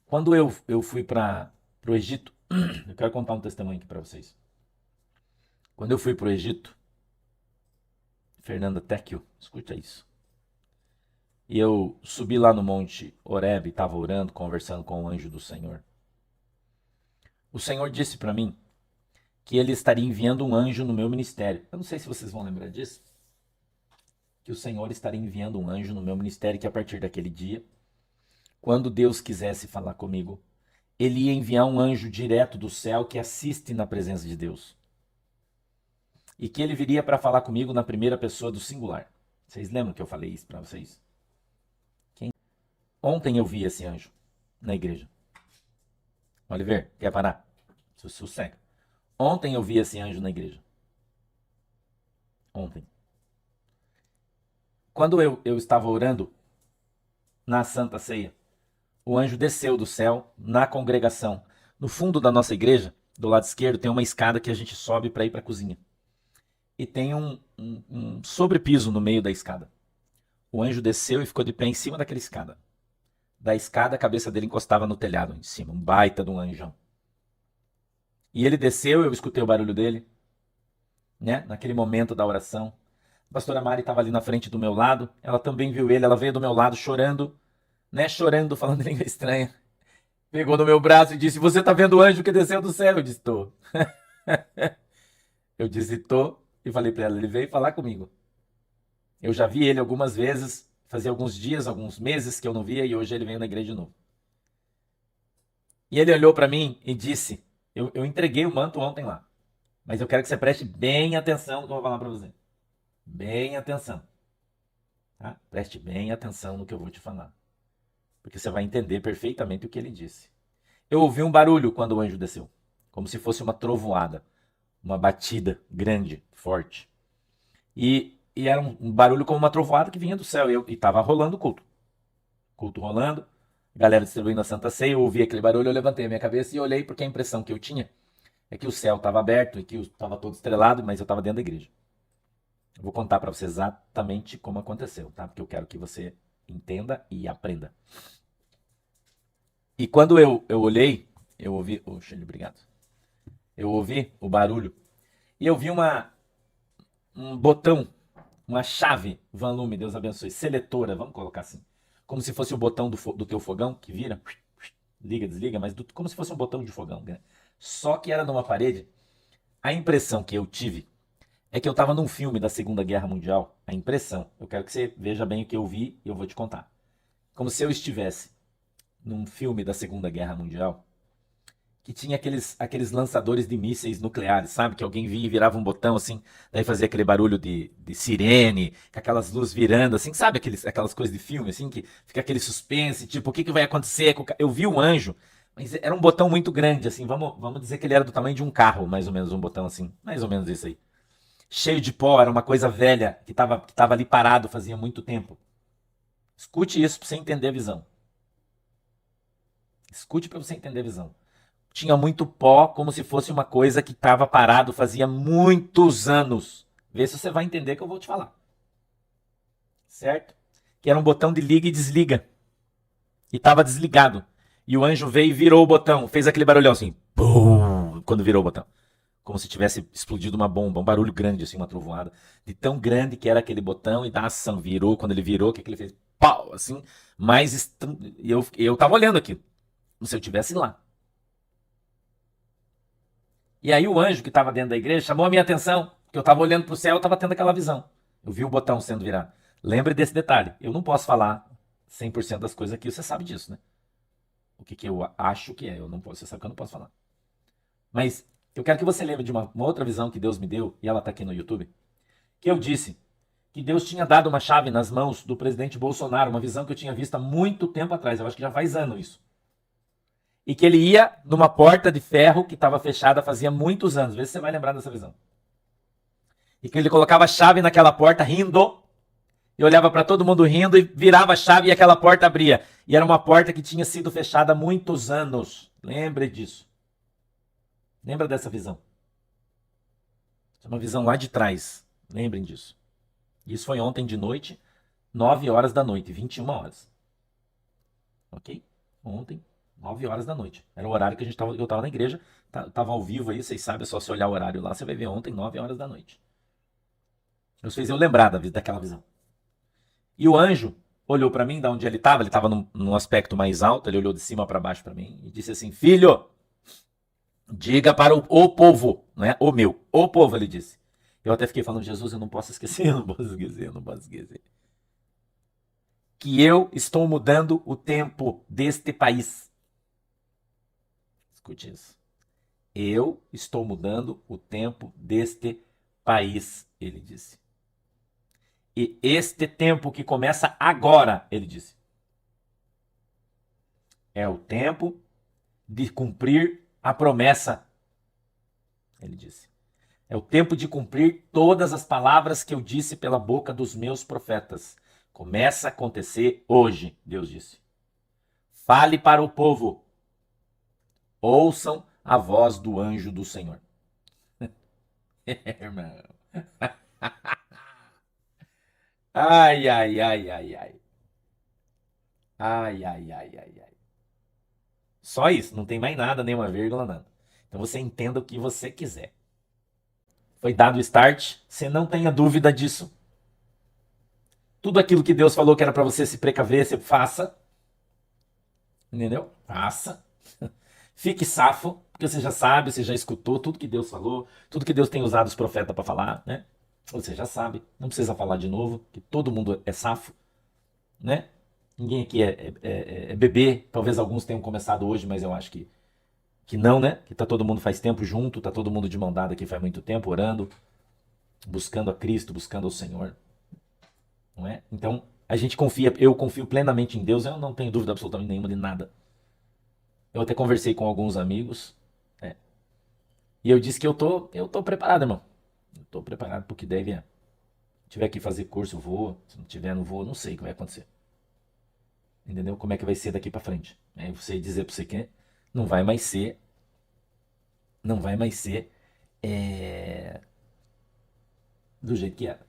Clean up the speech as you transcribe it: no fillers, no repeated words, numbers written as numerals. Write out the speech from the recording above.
Quando eu fui para o Egito, eu quero contar um testemunho aqui para vocês. Quando eu fui para o Egito, Fernanda Tecchio, escuta isso. E eu subi lá no Monte Horebe, estava orando, conversando com o anjo do Senhor. O Senhor disse para mim que ele estaria enviando um anjo no meu ministério. Eu não sei se vocês vão lembrar disso. Que o Senhor estaria enviando um anjo no meu ministério, que a partir daquele dia, quando Deus quisesse falar comigo, ele ia enviar um anjo direto do céu que assiste na presença de Deus. E que ele viria para falar comigo na primeira pessoa do singular. Vocês lembram que eu falei isso para vocês? Ontem eu vi esse anjo na igreja. Oliver, quer parar? Sossega. Ontem eu vi esse anjo na igreja. Ontem. Quando eu estava orando na Santa Ceia, o anjo desceu do céu na congregação. No fundo da nossa igreja, do lado esquerdo, tem uma escada que a gente sobe para ir para a cozinha. E tem um sobrepiso no meio da escada. O anjo desceu e ficou de pé em cima daquela escada. Da escada, a cabeça dele encostava no telhado em cima, um baita de um anjão. E ele desceu, eu escutei o barulho dele, né? Naquele momento da oração. A pastora Mari estava ali na frente do meu lado, ela também viu ele, ela veio do meu lado chorando, né? Chorando, falando língua estranha. Pegou no meu braço e disse: "Você está vendo o anjo que desceu do céu?" Eu disse: "Tô." Eu disse: "Tô." E falei para ela: "Ele veio falar comigo." Eu já vi ele algumas vezes, fazia alguns dias, alguns meses que eu não via, e hoje ele veio na igreja de novo. E ele olhou para mim e disse: eu entreguei o manto ontem lá, mas eu quero que você preste bem atenção no que eu vou falar para você. Bem atenção. Tá? Preste bem atenção no que eu vou te falar, porque você vai entender perfeitamente o que ele disse. Eu ouvi um barulho quando o anjo desceu, como se fosse uma trovoada, uma batida grande, forte. E era um barulho como uma trovoada que vinha do céu. E estava rolando o culto. Culto rolando, galera distribuindo a Santa Ceia. Eu ouvi aquele barulho, eu levantei a minha cabeça e olhei, porque a impressão que eu tinha é que o céu estava aberto e que estava todo estrelado, mas eu estava dentro da igreja. Eu vou contar para você exatamente como aconteceu, tá? Porque eu quero que você entenda e aprenda. E quando eu olhei, eu ouvi... Oxe, obrigado. Eu ouvi o barulho e eu vi um botão, uma chave, Van Lume, Deus abençoe, seletora, vamos colocar assim. Como se fosse o botão do teu fogão, que vira, liga, desliga, mas como se fosse um botão de fogão, né? Só que era numa parede. A impressão que eu tive é que eu estava num filme da Segunda Guerra Mundial. A impressão, eu quero que você veja bem o que eu vi e eu vou te contar. Como se eu estivesse num filme da Segunda Guerra Mundial, que tinha aqueles lançadores de mísseis nucleares, sabe? Que alguém vinha e virava um botão assim, daí fazia aquele barulho de sirene, com aquelas luzes virando, assim, sabe? Aquelas coisas de filme, assim, que fica aquele suspense, tipo, o que vai acontecer? Eu vi um anjo, mas era um botão muito grande, assim, vamos dizer que ele era do tamanho de um carro, mais ou menos, um botão assim, mais ou menos isso aí. Cheio de pó, era uma coisa velha, que tava ali parado fazia muito tempo. Escute isso para você entender a visão. Escute para você entender a visão. Tinha muito pó, como se fosse uma coisa que estava parado fazia muitos anos. Vê se você vai entender que eu vou te falar. Certo? Que era um botão de liga e desliga. E estava desligado. E o anjo veio e virou o botão. Fez aquele barulhão assim. Bum, quando virou o botão. Como se tivesse explodido uma bomba. Um barulho grande, assim, uma trovoada. De tão grande que era aquele botão e da ação. Virou. Quando ele virou, o que ele fez? Pau! Assim. Mas eu tava olhando aquilo. Como se eu estivesse lá. E aí o anjo que estava dentro da igreja chamou a minha atenção, que eu estava olhando para o céu e estava tendo aquela visão. Eu vi o botão sendo virado. Lembre desse detalhe. Eu não posso falar 100% das coisas aqui, você sabe disso, né? O que eu acho que é. Eu não posso, você sabe que eu não posso falar. Mas eu quero que você lembre de uma outra visão que Deus me deu, e ela está aqui no YouTube, que eu disse que Deus tinha dado uma chave nas mãos do presidente Bolsonaro, uma visão que eu tinha visto há muito tempo atrás, eu acho que já faz anos isso. E que ele ia numa porta de ferro que estava fechada fazia muitos anos. Vê se você vai lembrar dessa visão. E que ele colocava a chave naquela porta rindo. E olhava para todo mundo rindo e virava a chave e aquela porta abria. E era uma porta que tinha sido fechada há muitos anos. Lembre disso. Lembra dessa visão. Isso é uma visão lá de trás. Lembrem disso. Isso foi ontem de noite, 9 horas da noite, 21 horas. Ok? Ontem, 9 horas da noite. Era o horário que eu estava na igreja. Tava ao vivo aí, vocês sabem, é só você olhar o horário lá, você vai ver ontem, 9 horas da noite. Deus fez eu lembrar daquela visão. E o anjo olhou para mim, da onde ele estava num aspecto mais alto, ele olhou de cima para baixo para mim e disse assim: Filho, diga para o povo, não é o meu, o povo, ele disse. Eu até fiquei falando: Jesus, eu não posso esquecer, eu não posso esquecer, eu não posso esquecer. Que eu estou mudando o tempo deste país. Escute isso. Eu estou mudando o tempo deste país, ele disse. E este tempo que começa agora, ele disse, é o tempo de cumprir a promessa, ele disse. É o tempo de cumprir todas as palavras que eu disse pela boca dos meus profetas. Começa a acontecer hoje, Deus disse. Fale para o povo. Ouçam a voz do anjo do Senhor. Irmão. Ai, ai, ai, ai, ai. Ai, ai, ai, ai, ai. Só isso, não tem mais nada, nenhuma vírgula, nada. Então você entenda o que você quiser. Foi dado o start, você não tenha dúvida disso. Tudo aquilo que Deus falou que era para você se precaver, você faça. Entendeu? Faça. Fique safo, porque você já sabe, você já escutou tudo que Deus falou, tudo que Deus tem usado os profetas para falar, né? Você já sabe, não precisa falar de novo, que todo mundo é safo, né? Ninguém aqui é bebê. Talvez alguns tenham começado hoje, mas eu acho que não, né? Que tá todo mundo faz tempo junto, tá todo mundo de mão dada aqui faz muito tempo, orando, buscando a Cristo, buscando ao Senhor, não é? Então, a gente confia, eu confio plenamente em Deus, eu não tenho dúvida absolutamente nenhuma de nada. Eu até conversei com alguns amigos, né? E eu disse que eu tô preparado, irmão. Eu tô preparado porque deve, se tiver que fazer curso, eu vou. Se não tiver, não vou, não sei o que vai acontecer. Entendeu? Como é que vai ser daqui pra frente? Aí você dizer pra você que não vai mais ser, não vai mais ser é, do jeito que era.